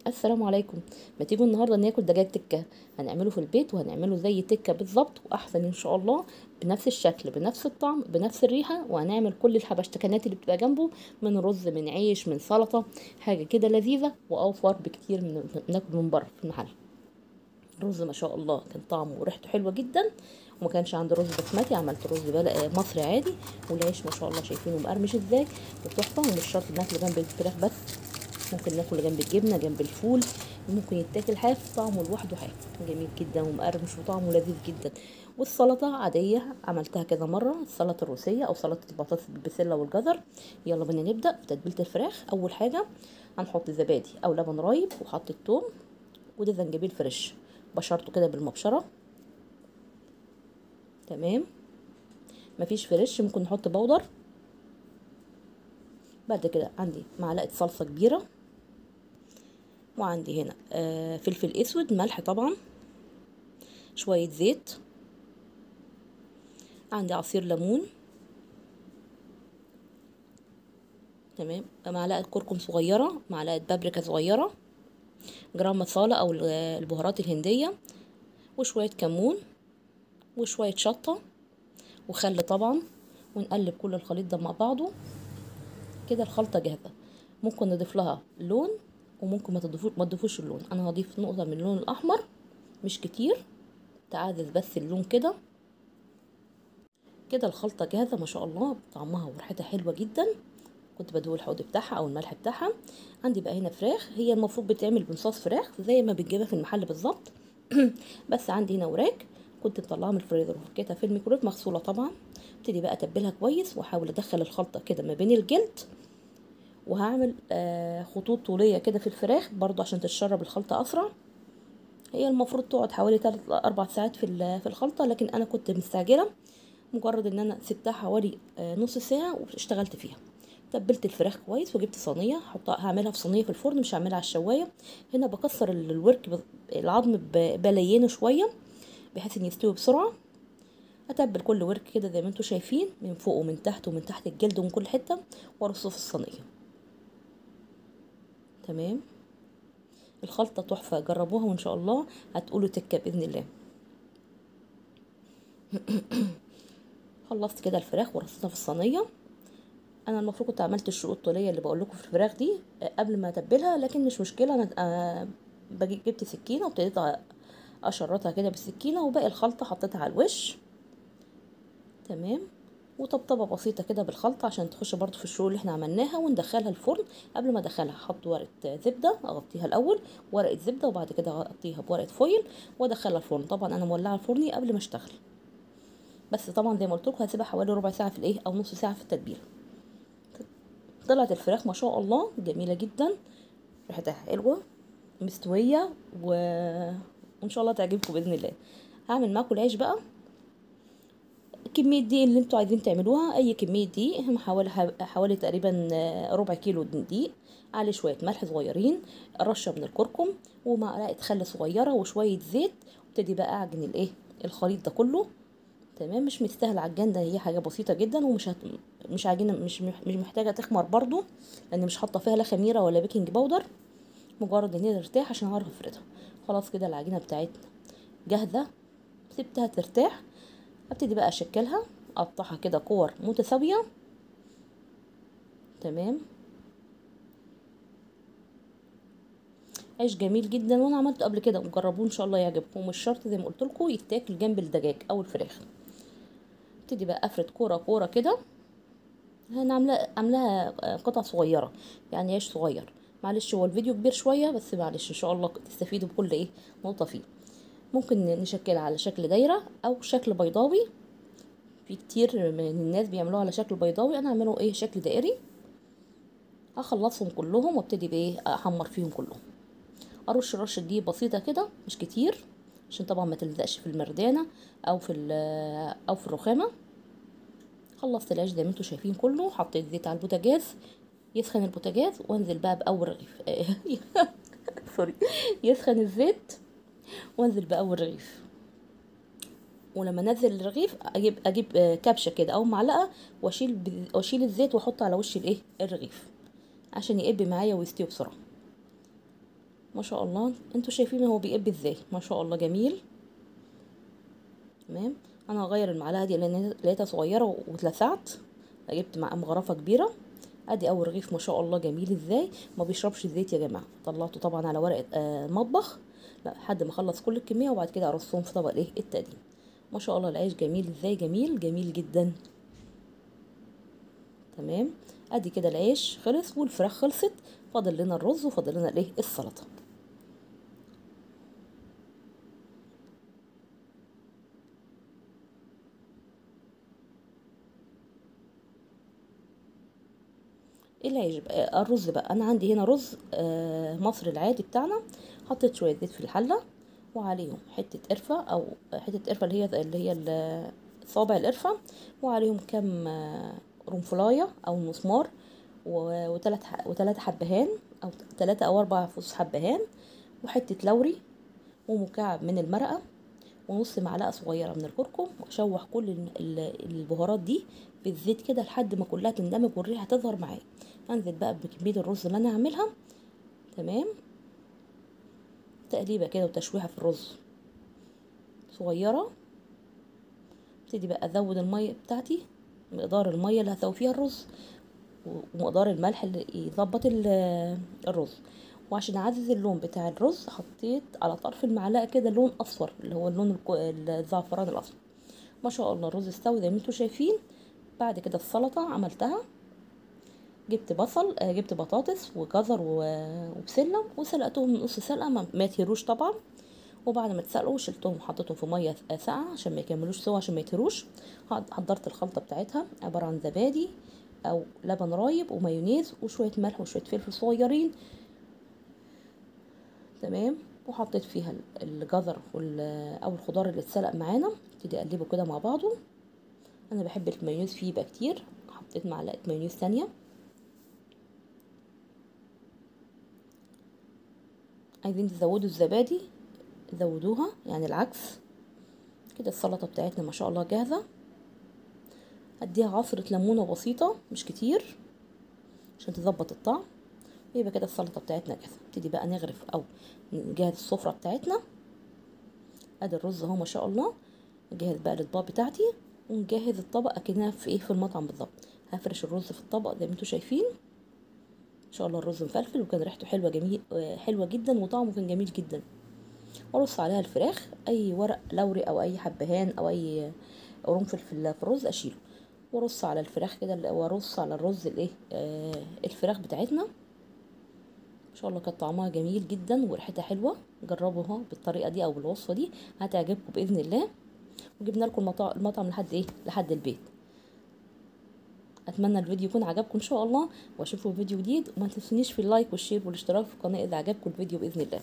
السلام عليكم. ما تيجوا النهارده ناكل دجاج تكه؟ هنعمله في البيت وهنعمله زي تكه بالظبط واحسن ان شاء الله، بنفس الشكل بنفس الطعم بنفس الريحه، وهنعمل كل الحبشتكنات اللي بتبقى جنبه من رز من عيش من سلطه. حاجه كده لذيذه واوفر بكتير من ناكل من بره في المحل. الرز ما شاء الله كان طعمه وريحته حلوه جدا، وما كانش عندي رز بسمتي، عملت رز مصري عادي. والعيش ما شاء الله شايفينه مقرمش ازاي وتحفه. ومش شرط ناكله جنب الفراخ بس، ممكن ناكله جنب الجبنه جنب الفول، ممكن يتاكل حاف طعمه لوحده حاف جميل جدا ومقرمش وطعمه لذيذ جدا. والسلطه عاديه عملتها كذا مره، السلطه الروسيه او سلطه البطاطس بالبسله والجزر. يلا بينا نبدا في تتبيله الفراخ. اول حاجه هنحط زبادي او لبن رايب وحط الثوم، وده زنجبيل فريش بشرته كده بالمبشره. تمام، مفيش فريش ممكن نحط بودر. بعد كده عندي معلقه صلصه كبيره، وعندي هنا فلفل اسود، ملح طبعا، شويه زيت، عندي عصير ليمون، تمام، معلقه كركم صغيره، معلقه بابريكا صغيره، جرام مصالة او البهارات الهنديه، وشويه كمون وشويه شطه وخل طبعا. ونقلب كل الخليط ده مع بعضه كده. الخلطه جاهزه، ممكن نضيف لها لون وممكن ما تضيفوش اللون. انا هضيف نقطه من اللون الاحمر مش كتير، تعزز بس اللون كده. كده الخلطه جاهزه ما شاء الله، طعمها وريحتها حلوه جدا. كنت بدوق الحوض بتاعها او الملح بتاعها. عندي بقى هنا فراخ، هي المفروض بتعمل بصوص فراخ زي ما بتجيبها في المحل بالظبط. بس عندي هنا وراك كنت مطلعاها من الفريزر وفكيتها في الميكرويف مغسوله طبعا. ابتدي بقى اتبلها كويس واحاول ادخل الخلطه كده ما بين الجلد، وهعمل خطوط طوليه كده في الفراخ برضو عشان تتشرب الخلطه اسرع. هي المفروض تقعد حوالي 3 4 ساعات في الخلطه، لكن انا كنت مستعجله، مجرد ان انا سبتها حوالي نص ساعه واشتغلت فيها. تبلت الفراخ كويس وجبت صينيه هعملها في صينيه في الفرن، مش هعملها على الشوايه. هنا بكسر الورك العظم بلينه شويه بحيث ان يستوي بسرعه. اتبل كل ورك كده زي ما انتم شايفين، من فوق ومن تحت ومن تحت الجلد ومن كل حته، وارصه في الصينيه. تمام، الخلطه تحفه، جربوها وان شاء الله هتقولوا تكه باذن الله. خلصت كده الفراخ ورصيتها في الصينيه. انا المفروض كنت عملت الشقوق الطوليه اللي بقول لكم في الفراخ دي قبل ما اتبلها، لكن مش مشكله. انا جبت سكينه وابتديت اشرطها كده بالسكينه، وباقي الخلطه حطيتها على الوش. تمام، وطبطبه بسيطه كده بالخلطه عشان تخش برضو في الشقوق اللي احنا عملناها، وندخلها الفرن. قبل ما ادخلها احط ورقه زبده اغطيها الاول، ورقه زبده، وبعد كده اغطيها بورقه فويل وادخلها الفرن. طبعا انا مولعه الفرن قبل ما اشتغل، بس طبعا زي ما قلت لكم هسيبها حوالي ربع ساعه في الايه او نص ساعه في التتبيله. طلعت الفراخ ما شاء الله جميله جدا، ريحتها حلوه مستويه وان شاء الله تعجبكم باذن الله. هعمل معاكم العيش بقى. كميه دقيق اللي انتوا عايزين تعملوها، اي كميه دقيق، هم حوالي تقريبا ربع كيلو دقيق، عليه شويه ملح صغيرين، رشه من الكركم، ومعلقه خل صغيره وشويه زيت. وابتدي بقى اعجن الخليط ده كله. تمام، مش مستاهل عجان، ده هي حاجه بسيطه جدا، مش عجينه، مش محتاجه تخمر برضو، لان مش حاطه فيها لا خميره ولا بيكنج باودر، مجرد ان هي ترتاح عشان اعرف افردها. خلاص كده العجينه بتاعتنا جاهزه، سبتها ترتاح. ابتدي بقى اشكلها، اقطعها كده كور متساويه. تمام، عيش جميل جدا وانا عملته قبل كده، وجربوه ان شاء الله يعجبكم. مش شرط زي ما قلت لكم يتاكل جنب الدجاج او الفراخ. ابتدي بقى افرد كوره كوره كده. انا عاملاها قطع صغيره، يعني عيش صغير. معلش هو الفيديو كبير شويه، بس معلش ان شاء الله تستفيدوا بكل نقطه فيه. ممكن نشكلها على شكل دايره او شكل بيضاوي، في كتير من الناس بيعملوها على شكل بيضاوي، انا هعمله شكل دائري. هخلصهم كلهم وابتدي احمر فيهم كلهم. ارش رشه دي بسيطه كده مش كتير، عشان طبعا ما تلزقش في المردانه او في الرخامه. خلصت العيش زي ما انتم شايفين كله، حطيت زيت على البوتاجاز، يسخن البوتاجاز وانزل بقى باول رغيف. سوري، يسخن الزيت وانزل باول رغيف. ولما انزل الرغيف اجيب كبشه كده او معلقه، واشيل الزيت واحطه على وش الرغيف عشان يقب معايا ويستوي بسرعه. ما شاء الله. انتوا شايفين هو بيقب ازاي؟ ما شاء الله جميل. تمام. انا هغير المعلقه دي لان لقيتها صغيره واتلسعت، جبت مغرفه كبيره. ادي اول رغيف ما شاء الله جميل ازاي، ما بيشربش زيت يا جماعه. طلعته طبعا على ورقه مطبخ لحد ما اخلص كل الكميه، وبعد كده ارصهم في طبق الايه التقديم. ما شاء الله العيش جميل ازاي، جميل جميل جدا. تمام. ادي كده العيش خلص والفراخ خلصت، فاضل لنا الرز وفاضل لنا الايه السلطه. العيش بقى الرز بقى، انا عندي هنا رز مصر العادي بتاعنا. حطيت شويه زيت في الحله، وعليهم حته قرفه او حته قرفه اللي هي صابع القرفه، وعليهم كام قرنفلايه او مسمار، وثلاث حبهان او 3 أو 4 فصوص حبهان، وحته لوري، ومكعب من المرقه، ونص معلقه صغيره من الكركم. واشوح كل البهارات دي في الزيت كده لحد ما كلها تندمج والريحه تظهر معايا. انزل بقى بكميه الرز اللي انا هعملها. تمام. تقليبه كده وتشويحه في الرز صغيره. ابتدي بقى ازود الميه بتاعتي، مقدار الميه اللي هسوي فيها الرز، ومقدار الملح اللي يظبط الرز. وعشان اعزز اللون بتاع الرز حطيت على طرف المعلقه كده لون اصفر، اللي هو اللون الزعفران الاصفر. ما شاء الله الرز استوى زي ما انتم شايفين. بعد كده السلطه عملتها، جبت بصل، جبت بطاطس وجزر وبسله، وسلقتهم من نص سلقه، ما يتهروش طبعا. وبعد ما اتسلقوا شلتهم وحطيتهم في ميه ساقعه عشان ما يكملوش سوا، عشان ما يتهروش. حضرت الخلطه بتاعتها، عباره عن زبادي او لبن رايب ومايونيز وشويه ملح وشويه فلفل صغيرين. تمام. وحطيت فيها الجزر او الخضار اللي اتسلق معانا. ابتدي اقلبه كده مع بعضه. انا بحب المايونيز فيه يبقى كتير، حطيت معلقه مايونيز ثانيه. عايزين تزودوا الزبادي زودوها، يعني العكس. كده السلطه بتاعتنا ما شاء الله جاهزه. هديها عصره ليمونه بسيطه مش كتير عشان تظبط الطعم. يبقى كده السلطه بتاعتنا جاهزه. نبتدي بقى نغرف او نجهز السفره بتاعتنا. ادي الرز اهو ما شاء الله. نجهز بقى الاطباق بتاعتي، ونجهز الطبق اكنها في في المطعم بالظبط. هفرش الرز في الطبق زي ما انتم شايفين. ان شاء الله الرز مفلفل وكان ريحته حلوه جميل، حلوه جدا، وطعمه كان جميل جدا. وارص عليها الفراخ، اي ورق لوري او اي حبهان او اي قرنفل في الرز اشيله، وارص على الفراخ كده، وارص على الرز الايه الفراخ بتاعتنا. ان شاء الله كانت طعمها جميل جدا وريحتها حلوه. جربوها بالطريقه دي او بالوصفه دي هتعجبكم باذن الله. وجبنا لكم المطعم لحد لحد البيت. اتمنى الفيديو يكون عجبكم ان شاء الله، واشوفكم في فيديو جديد. وما تنسونيش في اللايك والشير والاشتراك في القناه اذا عجبكم الفيديو باذن الله.